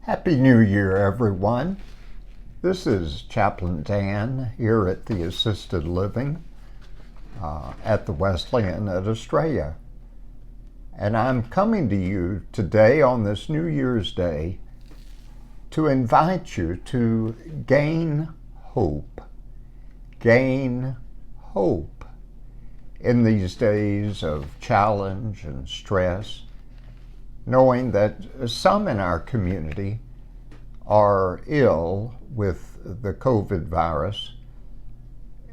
Happy New Year, everyone. This is Chaplain Dan here at the Assisted Living at the Wesleyan at Australia. And I'm coming to you today on this New Year's Day to invite you to gain hope. Gain hope in these days of challenge and stress, knowing that some in our community are ill with the COVID virus.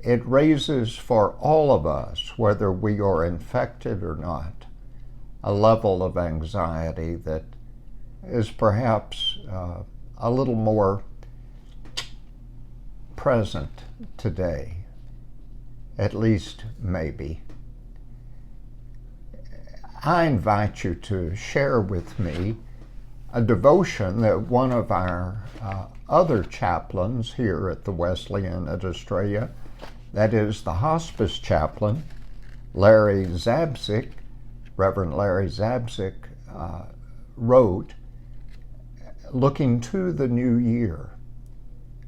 It raises for all of us, whether we are infected or not, a level of anxiety that is perhaps a little more present today, at least maybe. I invite you to share with me a devotion that one of our other chaplains here at the Wesleyan at Australia, that is the hospice chaplain, Larry Zabzik, Reverend Larry Zabzik, wrote, looking to the new year.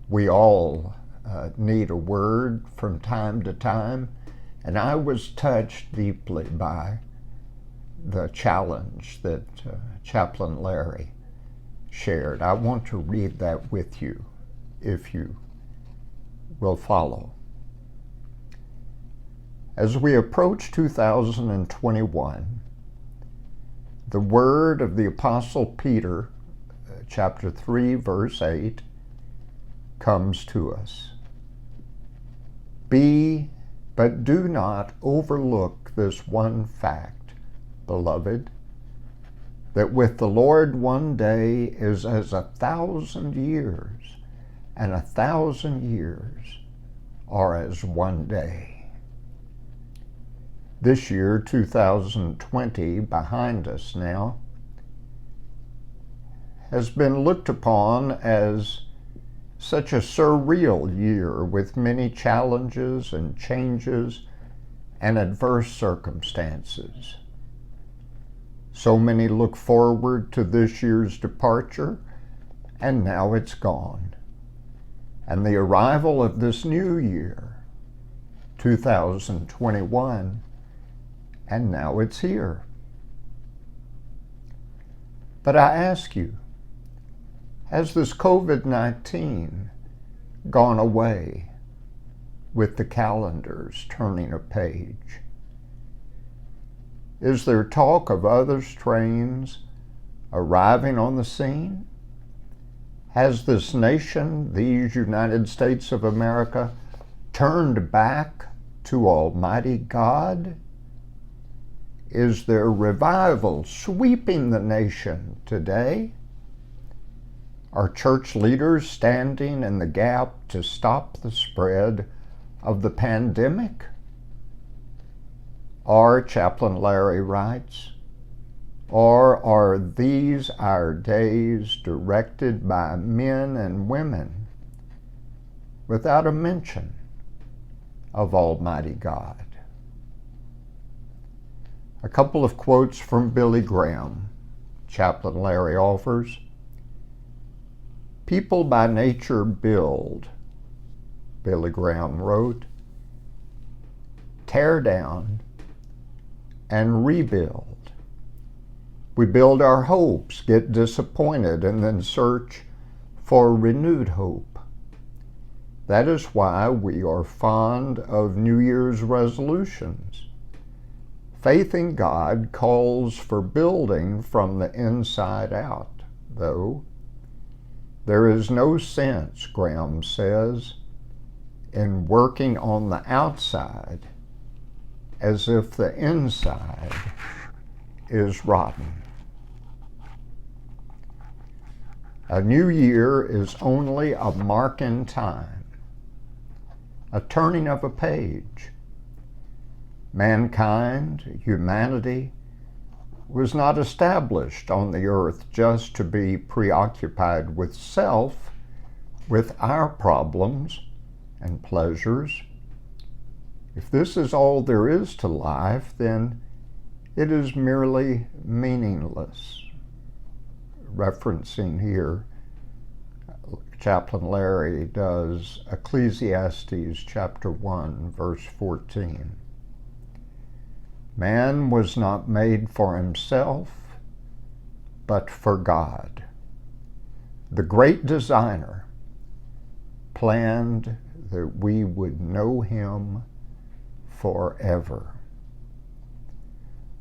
We all need a word from time to time, and I was touched deeply by the challenge that Chaplain Larry shared. I want to read that with you, if you will follow. As we approach 2021, the word of the Apostle Peter, chapter 3, verse 8, comes to us. But do not overlook this one fact, beloved, that with the Lord one day is as 1,000 years, and 1,000 years are as one day. This year, 2020, behind us now, has been looked upon as such a surreal year with many challenges and changes and adverse circumstances. So many look forward to this year's departure, and now it's gone. And the arrival of this new year, 2021, and now it's here. But I ask you, has this COVID-19 gone away with the calendars turning a page? Is there talk of other strains arriving on the scene? Has this nation, these United States of America, turned back to Almighty God? Is there revival sweeping the nation today? Are church leaders standing in the gap to stop the spread of the pandemic? Or, Chaplain Larry writes, or are these our days directed by men and women without a mention of Almighty God? A couple of quotes from Billy Graham. Chaplain Larry offers, "People by nature build," Billy Graham wrote, "tear down, and rebuild. We build our hopes, get disappointed, and then search for renewed hope. That is why we are fond of New Year's resolutions. Faith in God calls for building from the inside out, though. There is no sense, Graham says, in working on the outside as if the inside is rotten. A new year is only a mark in time, a turning of a page. Mankind, humanity, was not established on the earth just to be preoccupied with self, with our problems and pleasures. If this is all there is to life, then it is merely meaningless. referencing here, Chaplain Larry does Ecclesiastes chapter 1, verse 14. Man was not made for himself, but for God. The great designer planned that we would know him forever.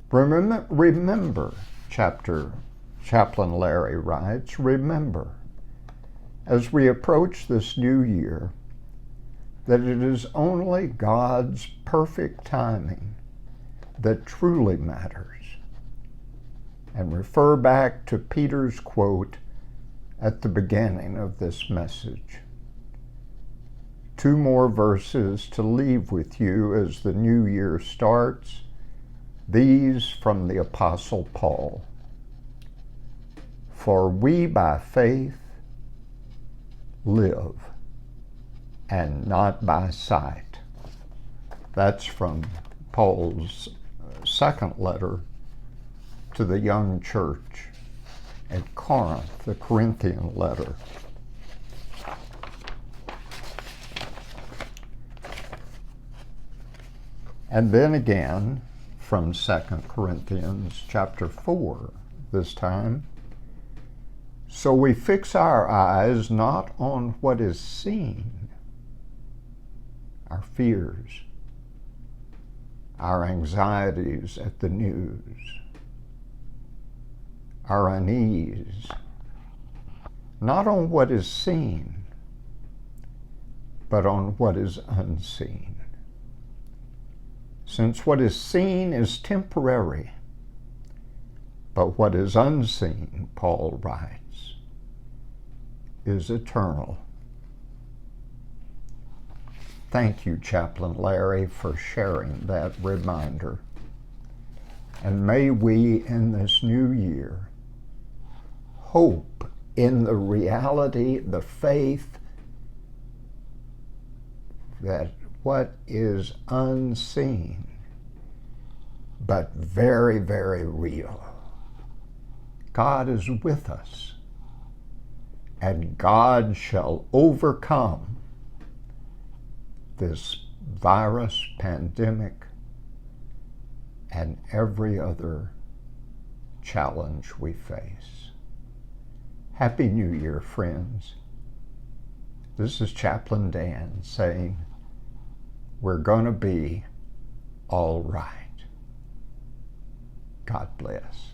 Remember, Chaplain Larry writes, remember, as we approach this new year, that it is only God's perfect timing that truly matters. And refer back to Peter's quote at the beginning of this message. 2 more verses to leave with you as the new year starts. These from the Apostle Paul. For we by faith live, and not by sight. That's from Paul's second letter to the young church at Corinth, the Corinthian letter. And then again from 2 Corinthians chapter 4, this time. So we fix our eyes not on what is seen, our fears, our anxieties at the news, our unease, not on what is seen, but on what is unseen. Since what is seen is temporary, but what is unseen, Paul writes, is eternal. Thank you, Chaplain Larry, for sharing that reminder. And may we, in this new year, hope in the reality, the faith that what is unseen, but very, very real. God is with us, and God shall overcome this virus, pandemic, and every other challenge we face. Happy New Year, friends. This is Chaplain Dan saying, we're going to be all right. God bless.